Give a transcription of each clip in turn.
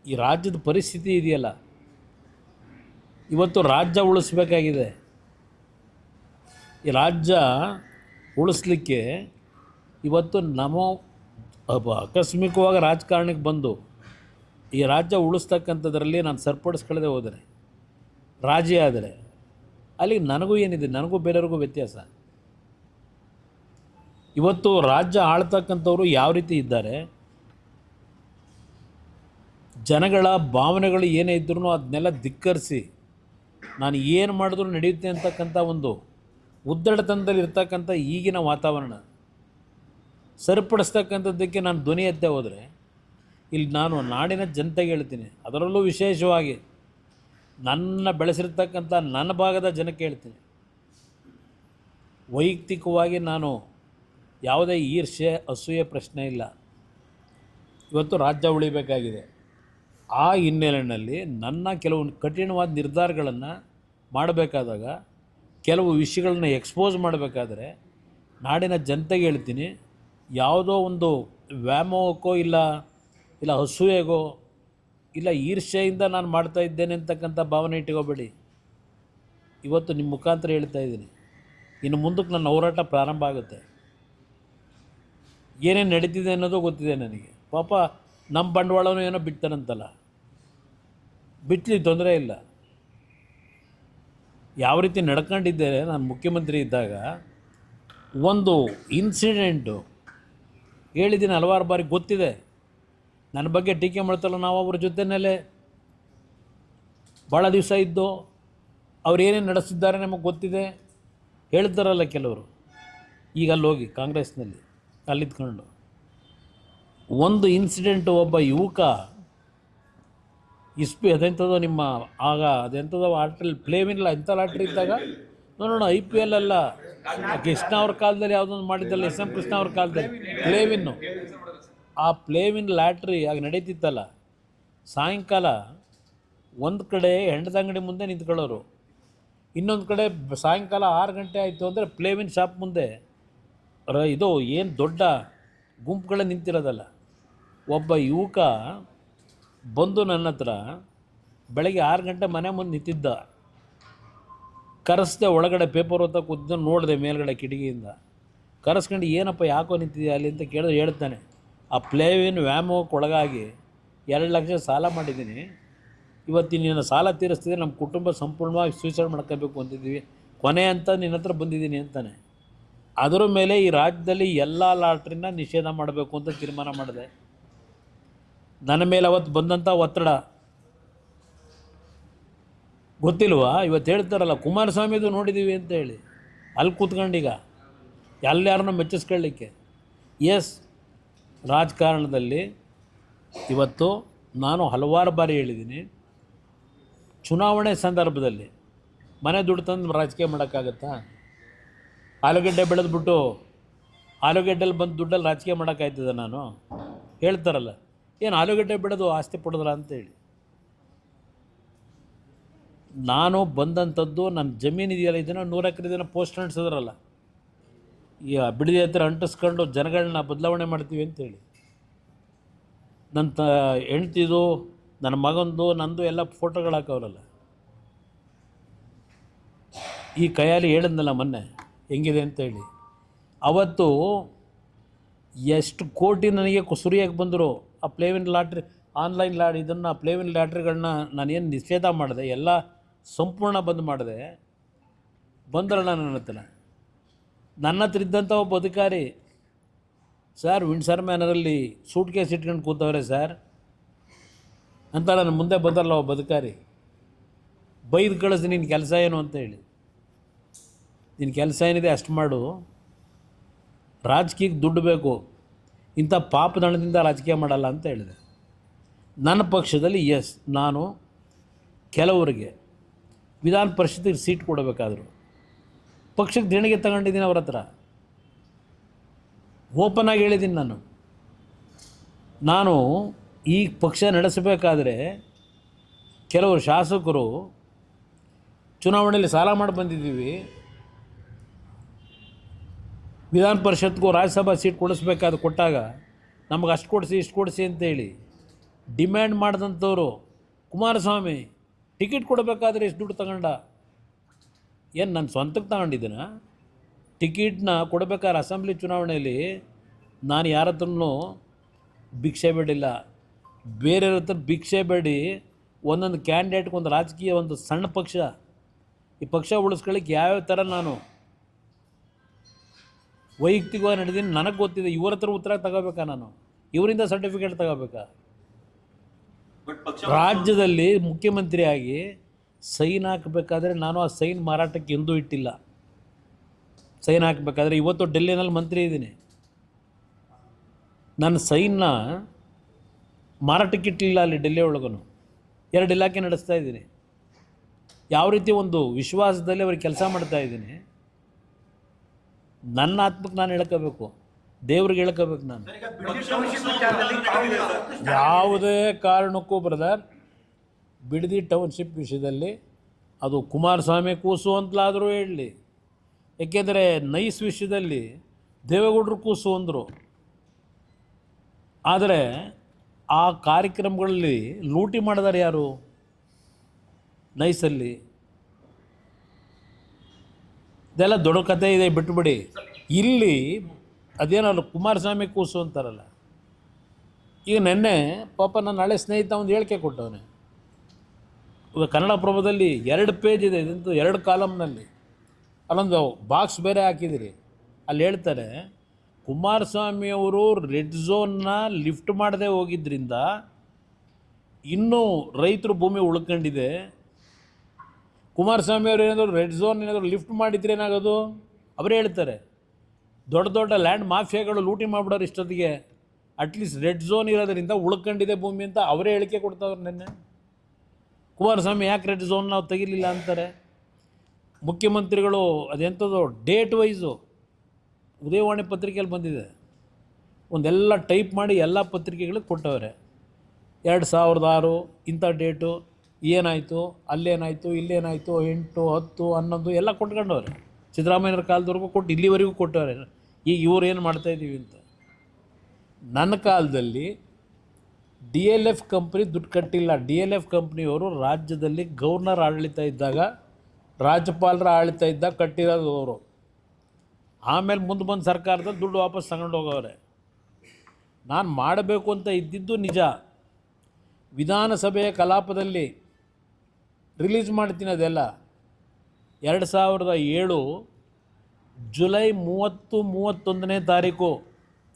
ಈ ರಾಜ್ಯದ ಪರಿಸ್ಥಿತಿ ಇದೆಯಲ್ಲ, ಇವತ್ತು ರಾಜ್ಯ ಉಳಿಸ್ಬೇಕಾಗಿದೆ. ಈ ರಾಜ್ಯ ಉಳಿಸ್ಲಿಕ್ಕೆ ಇವತ್ತು ಆಕಸ್ಮಿಕವಾಗಿ ರಾಜಕಾರಣಕ್ಕೆ ಬಂದು ಈ ರಾಜ್ಯ ಉಳಿಸ್ತಕ್ಕಂಥದ್ರಲ್ಲಿ ನಾನು ಸರಿಪಡಿಸ್ಕೊಳ್ಳದೆ ಹೋದರೆ, ರಾಜಿ ಆದರೆ, ಅಲ್ಲಿ ನನಗೂ ಏನಿದೆ, ನನಗೂ ಬೇರೆಯವ್ರಿಗೂ ವ್ಯತ್ಯಾಸ. ಇವತ್ತು ರಾಜ್ಯ ಆಳ್ತಕ್ಕಂಥವ್ರು ಯಾವ ರೀತಿ ಇದ್ದಾರೆ, ಜನಗಳ ಭಾವನೆಗಳು ಏನೇ ಇದ್ರೂ ಅದನ್ನೆಲ್ಲ ಧಿಕ್ಕರಿಸಿ ನಾನು ಏನು ಮಾಡಿದ್ರೂ ನಡೆಯುತ್ತೆ ಅಂತಕ್ಕಂಥ ಒಂದು ಉದ್ದಡತನದಲ್ಲಿ ಇರ್ತಕ್ಕಂಥ ಈಗಿನ ವಾತಾವರಣ ಸರಿಪಡಿಸ್ತಕ್ಕಂಥದ್ದಕ್ಕೆ ನಾನು ಧ್ವನಿ ಎತ್ತೆ ಹೋದರೆ, ಇಲ್ಲಿ ನಾನು ನಾಡಿನ ಜನತೆಗೆ ಹೇಳ್ತೀನಿ, ಅದರಲ್ಲೂ ವಿಶೇಷವಾಗಿ ನನ್ನ ಬೆಳೆಸಿರ್ತಕ್ಕಂಥ ನನ್ನ ಭಾಗದ ಜನಕ್ಕೆ ಹೇಳ್ತೀನಿ, ವೈಯಕ್ತಿಕವಾಗಿ ನಾನು ಯಾವುದೇ ಈರ್ಷ್ಯೆ ಅಸೂಯೆ ಪ್ರಶ್ನೆ ಇಲ್ಲ. ಇವತ್ತು ರಾಜ್ಯ ಉಳಿಬೇಕಾಗಿದೆ. ಆ ಹಿನ್ನೆಲೆಯಲ್ಲಿ ನನ್ನ ಕೆಲವು ಕಠಿಣವಾದ ನಿರ್ಧಾರಗಳನ್ನು ಮಾಡಬೇಕಾದಾಗ, ಕೆಲವು ವಿಷಯಗಳನ್ನ ಎಕ್ಸ್ಪೋಸ್ ಮಾಡಬೇಕಾದ್ರೆ ನಾಡಿನ ಜನತೆಗೆ ಹೇಳ್ತೀನಿ, ಯಾವುದೋ ಒಂದು ವ್ಯಾಮೋಹಕ್ಕೋ ಇಲ್ಲ ಅಸೂಯೆಗೋ ಇಲ್ಲ ಈರ್ಷ್ಯೆಯಿಂದ ನಾನು ಮಾಡ್ತಾ ಇದ್ದೇನೆ ಅಂತಕ್ಕಂಥ ಭಾವನೆ ಇಟ್ಕೋಬೇಡಿ. ಇವತ್ತು ನಿಮ್ಮ ಮುಖಾಂತರ ಹೇಳ್ತಾ ಇದ್ದೀನಿ, ಇನ್ನು ಮುಂದಕ್ಕೆ ನನ್ನ ಹೋರಾಟ ಪ್ರಾರಂಭ ಆಗುತ್ತೆ. ಏನೇನು ನಡೀತಿದೆ ಅನ್ನೋದು ಗೊತ್ತಿದೆ ನನಗೆ. ಪಾಪ ನಮ್ಮ ಬಂಡವಾಳನೂ ಏನೋ ಬಿಡ್ತಾನಂತಲ್ಲ, ಬಿಟ್ಟಲಿ, ತೊಂದರೆ ಇಲ್ಲ. ಯಾವ ರೀತಿ ನಡ್ಕೊಂಡಿದ್ದೇನೆ ನಾನು ಮುಖ್ಯಮಂತ್ರಿ ಇದ್ದಾಗ, ಒಂದು ಇನ್ಸಿಡೆಂಟು ಹೇಳಿದ್ದೀನಿ ಹಲವಾರು ಬಾರಿ, ಗೊತ್ತಿದೆ. ನನ್ನ ಬಗ್ಗೆ ಟೀಕೆ ಮಾಡ್ತಲ್ಲ, ನಾವು ಅವ್ರ ಜೊತೆಯಲ್ಲೇ ಭಾಳ ದಿವಸ ಇದ್ದು ಅವ್ರು ಏನೇನು ನಡೆಸಿದ್ದಾರೆ ನಮಗೆ ಗೊತ್ತಿದೆ. ಹೇಳ್ತಾರಲ್ಲ ಕೆಲವರು, ಈಗ ಅಲ್ಲಿ ಹೋಗಿ ಕಾಂಗ್ರೆಸ್ನಲ್ಲಿ ಅಲ್ಲಿದ್ಕೊಂಡು ಒಂದು ಇನ್ಸಿಡೆಂಟು, ಒಬ್ಬ ಯುವಕ ಅದೆಂಥದೋ ನಿಮ್ಮ ಆಗ ಅದೆಂಥದೋ ಲಾಟ್ರಿ ಪ್ಲೇವಿನಿಲ್ಲ, ಎಂಥ ಲಾಟ್ರಿ ಇದ್ದಾಗ ನೋಡೋಣ, IPL ಅಲ್ಲ, ಕೃಷ್ಣ ಅವ್ರ ಕಾಲದಲ್ಲಿ ಯಾವುದೊಂದು ಮಾಡಿದ್ದಲ್ಲ, SM ಕೃಷ್ಣ ಅವ್ರ ಕಾಲದಲ್ಲಿ ಪ್ಲೇವಿನ್ನು, ಆ ಪ್ಲೇವಿನ್ ಲಾಟ್ರಿ ಆಗ ನಡೀತಿತ್ತಲ್ಲ. ಸಾಯಂಕಾಲ ಒಂದು ಕಡೆ ಹೆಂಡದ ಅಂಗಡಿ ಮುಂದೆ ನಿಂತ್ಕೊಳ್ಳೋರು, ಇನ್ನೊಂದು ಕಡೆ ಸಾಯಂಕಾಲ 6 ಗಂಟೆ ಆಯಿತು ಅಂದರೆ ಪ್ಲೇವಿನ್ ಶಾಪ್ ಮುಂದೆ ಇದು ಏನು ದೊಡ್ಡ ಗುಂಪುಗಳೇ ನಿಂತಿರೋದಲ್ಲ. ಒಬ್ಬ ಯುವಕ ಬಂದು ನನ್ನ ಹತ್ರ ಬೆಳಗ್ಗೆ 6 ಗಂಟೆ ಮನೆ ಮುಂದೆ ನಿಂತಿದ್ದ. ಕರೆಸ್ದೆ, ಒಳಗಡೆ ಪೇಪರ್ ಓದ್ತಾ ಕೂತಿದ್ದ, ನೋಡಿದೆ ಮೇಲ್ಗಡೆ ಕಿಟಕಿಯಿಂದ. ಕರೆಸ್ಕೊಂಡು ಏನಪ್ಪ ಯಾಕೋ ನಿಂತಿದ್ಯಾ ಅಲ್ಲಿ ಅಂತ ಕೇಳಿದ್ರೆ ಹೇಳ್ತಾನೆ, ಆ ಪ್ಲೇವಿನ್ ವ್ಯಾಮೋಹಕ್ಕೆ ಒಳಗಾಗಿ 2 ಲಕ್ಷ ಸಾಲ ಮಾಡಿದ್ದೀನಿ, ಇವತ್ತಿನ ಸಾಲ ತೀರಿಸ್ತಿದೆ, ನಮ್ಮ ಕುಟುಂಬ ಸಂಪೂರ್ಣವಾಗಿ ಸೂಸೈಡ್ ಮಾಡ್ಕೋಬೇಕು ಅಂತಿದ್ದೀವಿ, ಕೊನೆ ಅಂತ ನಿನ್ನ ಹತ್ರ ಬಂದಿದ್ದೀನಿ ಅಂತಾನೆ. ಅದರ ಮೇಲೆ ಈ ರಾಜ್ಯದಲ್ಲಿ ಎಲ್ಲ ಲಾಟ್ರಿನ ನಿಷೇಧ ಮಾಡಬೇಕು ಅಂತ ತೀರ್ಮಾನ ಮಾಡಿದೆ. ನನ್ನ ಮೇಲೆ ಅವತ್ತು ಬಂದಂಥ ಒತ್ತಡ ಗೊತ್ತಿಲ್ವಾ? ಇವತ್ತು ಹೇಳ್ತಾರಲ್ಲ ಕುಮಾರಸ್ವಾಮಿದು ನೋಡಿದ್ದೀವಿ ಅಂತ ಹೇಳಿ, ಅಲ್ಲಿ ಕೂತ್ಕೊಂಡೀಗ ಎಲ್ಲರನ್ನೂ ಮೆಚ್ಚಿಸ್ಕೊಳ್ಳಿಕ್ಕೆ. ಎಸ್, ರಾಜಕಾರಣದಲ್ಲಿ ಇವತ್ತು ನಾನು ಹಲವಾರು ಬಾರಿ ಹೇಳಿದ್ದೀನಿ, ಚುನಾವಣೆ ಸಂದರ್ಭದಲ್ಲಿ ಮನೆ ದುಡ್ಡು ತಂದು ರಾಜಕೀಯ ಮಾಡೋಕ್ಕಾಗತ್ತಾ? ಆಲೂಗಡ್ಡೆ ಬೆಳೆದ್ಬಿಟ್ಟು ಆಲೂಗಡ್ಡೆಲಿ ಬಂದು ದುಡ್ಡಲ್ಲಿ ರಾಜಕೀಯ ಮಾಡೋಕ್ಕಾಯ್ತದೆ? ನಾನು ಹೇಳ್ತಾರಲ್ಲ, ಏನು ಆಲೂಗಡ್ಡೆ ಬೆಳೆದು ಆಸ್ತಿ ಪಡೆದ್ರ ಅಂತೇಳಿ. ನಾನು ಬಂದಂಥದ್ದು ನನ್ನ ಜಮೀನು ಇದೆಯಲ್ಲ, ಇದನ್ನು 100 ಎಕರೆ ಇದನ್ನು ಪೋಸ್ಟ್ ಅಂಟಿಸಿದ್ರಲ್ಲ, ಈ ಬಿಡದಿ ಹತ್ರ ಅಂಟಿಸ್ಕೊಂಡು ಜನಗಳನ್ನ ಬದಲಾವಣೆ ಮಾಡ್ತೀವಿ ಅಂತೇಳಿ. ನನ್ನ ಹೆಂಡ್ತಿದು, ನನ್ನ ಮಗಂದು, ನಂದು ಎಲ್ಲ ಫೋಟೋಗಳು ಹಾಕವ್ರಲ್ಲ. ಈ ಕೈಯಲ್ಲಿ ಹೇಳಿದ್ನಲ್ಲ ಮೊನ್ನೆ ಹೆಂಗಿದೆ ಅಂತೇಳಿ. ಅವತ್ತು ಎಷ್ಟು ಕೋಟಿ ನನಗೆ ಸುರಿಯಾಗಿ ಬಂದರು. ಆ ಪ್ಲೇವಿನ್ ಲಾಟ್ರಿ, ಆನ್ಲೈನ್ ಇದನ್ನು ಪ್ಲೇವಿನ್ ಲಾಟ್ರಿಗಳನ್ನ ನಾನೇನು ನಿಷೇಧ ಮಾಡಿದೆ, ಎಲ್ಲ ಸಂಪೂರ್ಣ ಬಂದ್ ಮಾಡಿದೆ. ಬಂದ್ರಲ್ಲ ನನ್ನ ಹತ್ರ ಇದ್ದಂಥ ಒಬ್ಬ ಅಧಿಕಾರಿ, ಸರ್ ವಿಂಡ್ಸರ್ ಮ್ಯಾನರಲ್ಲಿ ಸೂಟ್ ಕೇಸ್ ಇಟ್ಕೊಂಡು ಕೂತವ್ರೆ ಸರ್ ಅಂತ ನನ್ನ ಮುಂದೆ ಬಂದರಲ್ಲ ಒಬ್ಬ ಅಧಿಕಾರಿ. ಬೈದು ಕಳಿಸಿ, ನಿನ್ನ ಕೆಲಸ ಏನು ಅಂತ ಹೇಳಿ. ನಿನ್ನ ಕೆಲಸ ಏನಿದೆ ಅಷ್ಟು ಮಾಡು, ರಾಜಕೀಯಕ್ಕೆ ದುಡ್ಡು ಬೇಕು, ಇಂಥ ಪಾಪದಂಡದಿಂದ ರಾಜಕೀಯ ಮಾಡಲ್ಲ ಅಂತ ಹೇಳಿದೆ. ನನ್ನ ಪಕ್ಷದಲ್ಲಿ ಎಸ್, ನಾನು ಕೆಲವರಿಗೆ ವಿಧಾನ ಪರಿಷತ್ತಿಗೆ ಸೀಟ್ ಕೊಡಬೇಕಾದ್ರು ಪಕ್ಷಕ್ಕೆ ದೇಣಿಗೆ ತಗೊಂಡಿದ್ದೀನಿ ಅವ್ರ ಹತ್ರ. ಓಪನ್ ಆಗಿ ಹೇಳಿದ್ದೀನಿ, ನಾನು ಈ ಪಕ್ಷ ನಡೆಸಬೇಕಾದ್ರೆ ಕೆಲವರು ಶಾಸಕರು ಚುನಾವಣೆಯಲ್ಲಿ ಸಾಲ ಮಾಡಿ ಬಂದಿದ್ದೀವಿ, ವಿಧಾನ ಪರಿಷತ್ಗೂ ರಾಜ್ಯಸಭಾ ಸೀಟ್ ಕೊಡಿಸ್ಬೇಕಾದ್ರೆ ಕೊಟ್ಟಾಗ ನಮಗೆ ಅಷ್ಟು ಕೊಡಿಸಿ ಇಷ್ಟು ಕೊಡಿಸಿ ಅಂತೇಳಿ ಡಿಮ್ಯಾಂಡ್ ಮಾಡಿದಂಥವ್ರು ಕುಮಾರಸ್ವಾಮಿ ಟಿಕೆಟ್ ಕೊಡಬೇಕಾದ್ರೆ ಎಷ್ಟು ದುಡ್ಡು ತಗೊಂಡ? ಏನು ನನ್ನ ಸ್ವಂತಕ್ಕೆ ತಗೊಂಡಿದ್ದೀನ? ಟಿಕೆಟ್ನ ಕೊಡಬೇಕಾದ್ರೆ ಅಸೆಂಬ್ಲಿ ಚುನಾವಣೆಯಲ್ಲಿ ನಾನು ಯಾರ ಹತ್ರನೂ ಭಿಕ್ಷೆ ಬೇಡಿಲ್ಲ. ಬೇರೆಯವ್ರ ಹತ್ರ ಭಿಕ್ಷೆ ಬೇಡಿ ಒಂದೊಂದು ಕ್ಯಾಂಡಿಡೇಟ್ಗೆ ಒಂದು ರಾಜಕೀಯ ಒಂದು ಸಣ್ಣ ಪಕ್ಷ, ಈ ಪಕ್ಷ ಉಳಿಸ್ಕೊಳ್ಳಿಕ್ಕೆ ಯಾವ್ಯಾವ ಥರ ನಾನು ವೈಯಕ್ತಿಕವಾಗಿ ನಡೆದೀನಿ ನನಗೆ ಗೊತ್ತಿದೆ. ಇವ್ರ ಹತ್ರ ಉತ್ತರ ತಗೋಬೇಕಾ? ನಾನು ಇವರಿಂದ ಸರ್ಟಿಫಿಕೇಟ್ ತಗೋಬೇಕಾ? ರಾಜ್ಯದಲ್ಲಿ ಮುಖ್ಯಮಂತ್ರಿಯಾಗಿ ಸೈನ್ ಹಾಕಬೇಕಾದ್ರೆ ನಾನು ಆ ಸೈನ್ ಮಾರಾಟಕ್ಕೆ ಎಂದೂ ಇಟ್ಟಿಲ್ಲ. ಸೈನ್ ಹಾಕಬೇಕಾದ್ರೆ ಇವತ್ತು ಡೆಲ್ಲಿನಲ್ಲಿ ಮಂತ್ರಿ ಇದ್ದೀನಿ, ನನ್ನ ಸೈನ್ನ ಮಾರಾಟಕ್ಕೆ ಇಟ್ಟಿಲ್ಲ. ಅಲ್ಲಿ ಡೆಲ್ಲಿ ಒಳಗೂ 2 ಇಲಾಖೆ ನಡೆಸ್ತಾ ಇದ್ದೀನಿ. ಯಾವ ರೀತಿ ಒಂದು ವಿಶ್ವಾಸದಲ್ಲಿ ಅವ್ರಿಗೆ ಕೆಲಸ ಮಾಡ್ತಾ ಇದ್ದೀನಿ. ನನ್ನ ಆತ್ಮಕ್ಕೆ ನಾನು ಹೇಳ್ಕೋಬೇಕು, ದೇವ್ರಿಗೆ ಹೇಳ್ಕೋಬೇಕು. ನಾನು ಯಾವುದೇ ಕಾರಣಕ್ಕೂ ಬ್ರದರ್ ಬಿಡದಿ ಟೌನ್ಶಿಪ್ ವಿಷಯದಲ್ಲಿ ಅದು ಕುಮಾರಸ್ವಾಮಿ ಕೂಸು ಅಂತಲಾದರೂ ಹೇಳಲಿ, ಏಕೆಂದರೆ ನೈಸ್ ವಿಷಯದಲ್ಲಿ ದೇವೇಗೌಡರು ಕೂಸು ಅಂದರು. ಆದರೆ ಆ ಕಾರ್ಯಕ್ರಮಗಳಲ್ಲಿ ಲೂಟಿ ಮಾಡಿದಾರೆ ಯಾರು? ನೈಸಲ್ಲಿ ಇದೆಲ್ಲ ದೊಡ್ಡ ಕಥೆ ಇದೆ, ಬಿಟ್ಟುಬಿಡಿ. ಇಲ್ಲಿ ಅದೇನಲ್ಲ ಕುಮಾರಸ್ವಾಮಿ ಕೂಸು ಅಂತಾರಲ್ಲ. ಈಗ ನೆನ್ನೆ ಪಾಪ ನನ್ನ ಹಳೆ ಸ್ನೇಹಿತ ಒಂದು ಹೇಳಿಕೆ ಕೊಟ್ಟವನೆ. ಕನ್ನಡಪ್ರಭದಲ್ಲಿ 2 ಪೇಜ್ ಇದೆ, ಇದಂತೂ 2 ಕಾಲಮ್ನಲ್ಲಿ. ಅಲ್ಲೊಂದು ಬಾಕ್ಸ್ ಬೇರೆ ಹಾಕಿದಿರಿ. ಅಲ್ಲಿ ಹೇಳ್ತಾರೆ ಕುಮಾರಸ್ವಾಮಿಯವರು ರೆಡ್ ಝೋನ್ನ ಲಿಫ್ಟ್ ಮಾಡದೆ ಹೋಗಿದ್ದರಿಂದ ಇನ್ನೂ ರೈತರು ಭೂಮಿ ಉಳ್ಕೊಂಡಿದೆ. ಕುಮಾರಸ್ವಾಮಿ ಅವರು ಏನಾದರೂ ರೆಡ್ ಝೋನ್ ಏನಾದರೂ ಲಿಫ್ಟ್ ಮಾಡಿದ್ರೆ ಏನಾಗೋದು? ಅವರೇ ಹೇಳ್ತಾರೆ. ದೊಡ್ಡ ದೊಡ್ಡ ಲ್ಯಾಂಡ್ ಮಾಫಿಯಾಗಳು ಲೂಟಿ ಮಾಡಿಬಿಡೋರು ಇಷ್ಟೊತ್ತಿಗೆ. ಅಟ್ಲೀಸ್ಟ್ ರೆಡ್ ಝೋನ್ ಇರೋದರಿಂದ ಉಳ್ಕೊಂಡಿದೆ ಭೂಮಿ ಅಂತ ಅವರೇ ಹೇಳಿಕೆ ಕೊಡ್ತಾವ್ರು. ನಿನ್ನೆ ಕುಮಾರಸ್ವಾಮಿ ಯಾಕೆ ರೆಡ್ ಝೋನ್ ನಾವು ತೆಗಿಲಿಲ್ಲ ಅಂತಾರೆ. ಮುಖ್ಯಮಂತ್ರಿಗಳು ಅದೆಂಥದ್ದು ಡೇಟ್ ವೈಸು ಉದಯವಾಣಿ ಪತ್ರಿಕೆಯಲ್ಲಿ ಬಂದಿದೆ, ಒಂದೆಲ್ಲ ಟೈಪ್ ಮಾಡಿ ಎಲ್ಲ ಪತ್ರಿಕೆಗಳಿಗೆ ಕೊಟ್ಟವ್ರೆ. 2006 ಇಂಥ ಡೇಟು ಏನಾಯಿತು, ಅಲ್ಲೇನಾಯಿತು, ಇಲ್ಲೇನಾಯಿತು, 8, 10, 11 ಎಲ್ಲ ಕೊಟ್ಕೊಂಡವ್ರೆ. ಸಿದ್ದರಾಮಯ್ಯವ್ರ ಕಾಲದವರೆಗೂ ಕೊಟ್ಟು ಇಲ್ಲಿವರೆಗೂ ಕೊಟ್ಟವ್ರೆ. ಈಗ ಇವ್ರು ಏನು ಮಾಡ್ತಾಯಿದ್ದೀವಿ ಅಂತ. ನನ್ನ ಕಾಲದಲ್ಲಿ DLF ಕಂಪ್ನಿ ದುಡ್ಡು ಕಟ್ಟಿಲ್ಲ. DLF ಕಂಪ್ನಿಯವರು ರಾಜ್ಯದಲ್ಲಿ ಗವರ್ನರ್ ಆಡಳಿತ ಇದ್ದಾಗ, ರಾಜ್ಯಪಾಲರ ಆಡಳಿತ ಇದ್ದಾಗ ಕಟ್ಟಿರೋದು ಅವರು. ಆಮೇಲೆ ಮುಂದೆ ಬಂದು ಸರ್ಕಾರದಲ್ಲಿ ದುಡ್ಡು ವಾಪಸ್ ತಗೊಂಡು ಹೋಗವ್ರೆ. ನಾನು ಮಾಡಬೇಕು ಅಂತ ಇದ್ದಿದ್ದು ನಿಜ. ವಿಧಾನಸಭೆಯ ಕಲಾಪದಲ್ಲಿ ರಿಲೀಸ್ ಮಾಡ್ತೀನಿ ಅದೆಲ್ಲ. 2007 ಜುಲೈ 30-31ನೇ ತಾರೀಕು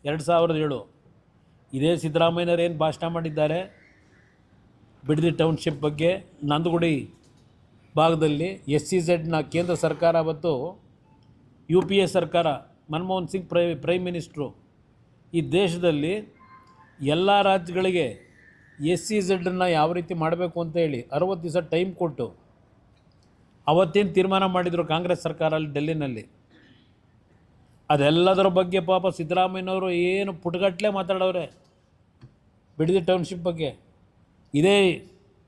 2007 ಇದೇ ಸಿದ್ದರಾಮಯ್ಯನವ್ರು ಏನು ಭಾಷಣ ಮಾಡಿದ್ದಾರೆ ಬಿಡದಿ ಟೌನ್ಶಿಪ್ ಬಗ್ಗೆ. ನಂದಗುಡಿ ಭಾಗದಲ್ಲಿ SEZನ ಕೇಂದ್ರ ಸರ್ಕಾರ ಅವತ್ತು UPA ಸರ್ಕಾರ, ಮನಮೋಹನ್ ಸಿಂಗ್ ಪ್ರೈಮ್ ಮಿನಿಸ್ಟ್ರು, ಈ ದೇಶದಲ್ಲಿ ಎಲ್ಲ ರಾಜ್ಯಗಳಿಗೆ SEZನ್ನು ಯಾವ ರೀತಿ ಮಾಡಬೇಕು ಅಂತ ಹೇಳಿ 60 ದಿವಸ ಟೈಮ್ ಕೊಟ್ಟು ಅವತ್ತೇನು ತೀರ್ಮಾನ ಮಾಡಿದರು ಕಾಂಗ್ರೆಸ್ ಸರ್ಕಾರ ಅಲ್ಲಿ ಡೆಲ್ಲಿನಲ್ಲಿ. ಅದೆಲ್ಲದರ ಬಗ್ಗೆ ಪಾಪ ಸಿದ್ದರಾಮಯ್ಯನವರು ಏನು ಪುಟಗಟ್ಟಲೆ ಮಾತಾಡೋರೆ ಬಿಡದಿ ಟೌನ್ಶಿಪ್ ಬಗ್ಗೆ. ಇದೇ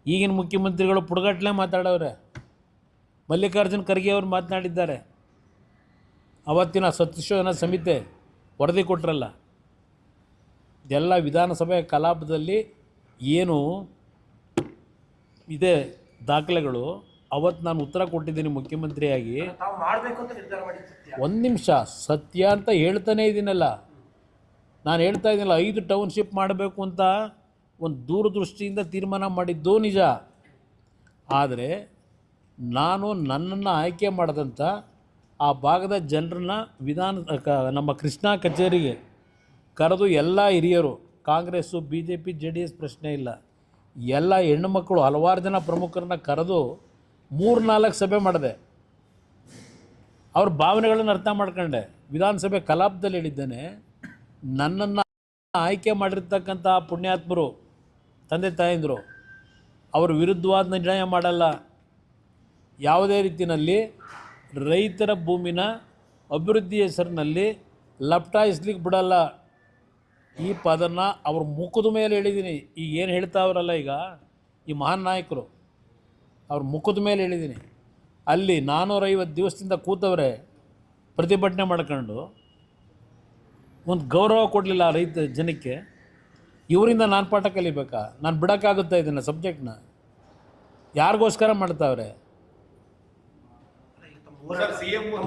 ಈಗಿನ ಮುಖ್ಯಮಂತ್ರಿಗಳು ಪುಟಗಟ್ಟಲೆ ಮಾತಾಡೋರೆ. ಮಲ್ಲಿಕಾರ್ಜುನ್ ಖರ್ಗೆ ಅವರು ಮಾತನಾಡಿದ್ದಾರೆ. ಅವತ್ತಿನ ಸತ್ಯಶೋಧನಾ ಸಮಿತಿ ವರದಿ ಕೊಟ್ಟರಲ್ಲ, ಇದೆಲ್ಲ ವಿಧಾನಸಭೆ ಕಲಾಪದಲ್ಲಿ ಏನು ಇದೆ ದಾಖಲೆಗಳು. ಅವತ್ತು ನಾನು ಉತ್ತರ ಕೊಟ್ಟಿದ್ದೀನಿ ಮುಖ್ಯಮಂತ್ರಿಯಾಗಿ. ಒಂದು ನಿಮಿಷ, ಸತ್ಯ ಅಂತ ಹೇಳ್ತಾನೇ ಇದ್ದೀನಲ್ಲ. ನಾನು ಹೇಳ್ತಾ ಇದ್ದೀನಲ್ಲ, 5 ಟೌನ್ಶಿಪ್ ಮಾಡಬೇಕು ಅಂತ ಒಂದು ದೂರದೃಷ್ಟಿಯಿಂದ ತೀರ್ಮಾನ ಮಾಡಿದ್ದು ನಿಜ. ಆದರೆ ನಾನು ನನ್ನನ್ನು ಆಯ್ಕೆ ಮಾಡಿದಂಥ ಆ ಭಾಗದ ಜನರನ್ನ ನಮ್ಮ ಕೃಷ್ಣಾ ಕಚೇರಿಗೆ ಕರೆದು ಎಲ್ಲ ಹಿರಿಯರು, ಕಾಂಗ್ರೆಸ್ಸು BJP JDS ಪ್ರಶ್ನೆ ಇಲ್ಲ, ಎಲ್ಲ ಹೆಣ್ಣುಮಕ್ಕಳು ಹಲವಾರು ಜನ ಪ್ರಮುಖರನ್ನ ಕರೆದು 3-4 ಸಭೆ ಮಾಡಿದೆ. ಅವ್ರ ಭಾವನೆಗಳನ್ನು ಅರ್ಥ ಮಾಡ್ಕೊಂಡೆ. ವಿಧಾನಸಭೆ ಕಲಾಪದಲ್ಲಿ ಹೇಳಿದ್ದೇನೆ, ನನ್ನನ್ನು ಆಯ್ಕೆ ಮಾಡಿರ್ತಕ್ಕಂಥ ಪುಣ್ಯಾತ್ಮರು ತಂದೆ ತಾಯಂದರು ಅವ್ರ ವಿರುದ್ಧವಾದ ನಿರ್ಣಯ ಮಾಡಲ್ಲ. ಯಾವುದೇ ರೀತಿಯಲ್ಲಿ ರೈತರ ಭೂಮಿನ ಅಭಿವೃದ್ಧಿ ಹೆಸರಿನಲ್ಲಿ ಲಪ್ಟಾಯಿಸ್ಲಿಕ್ಕೆ ಬಿಡಲ್ಲ. ಈ ಪದನ ಅವ್ರ ಮುಖದ ಮೇಲೆ ಹೇಳಿದ್ದೀನಿ. ಈಗ ಏನು ಹೇಳ್ತಾವ್ರಲ್ಲ ಈಗ ಈ ಮಹಾನ್ ನಾಯಕರು, ಅವ್ರ ಮುಖದ ಮೇಲೆ ಹೇಳಿದ್ದೀನಿ. ಅಲ್ಲಿ 450 ದಿವಸದಿಂದ ಕೂತವ್ರೆ ಪ್ರತಿಭಟನೆ ಮಾಡ್ಕೊಂಡು, ಒಂದು ಗೌರವ ಕೊಡಲಿಲ್ಲ ರೈತ ಜನಕ್ಕೆ. ಇವರಿಂದ ನಾನು ಪಾಠ ಕಲಿಬೇಕಾ? ನಾನು ಬಿಡೋಕ್ಕಾಗುತ್ತಾ ಇದನ್ನು ಸಬ್ಜೆಕ್ಟ್ನ? ಯಾರಿಗೋಸ್ಕರ ಮಾಡ್ತಾವ್ರೆ? Sir, CM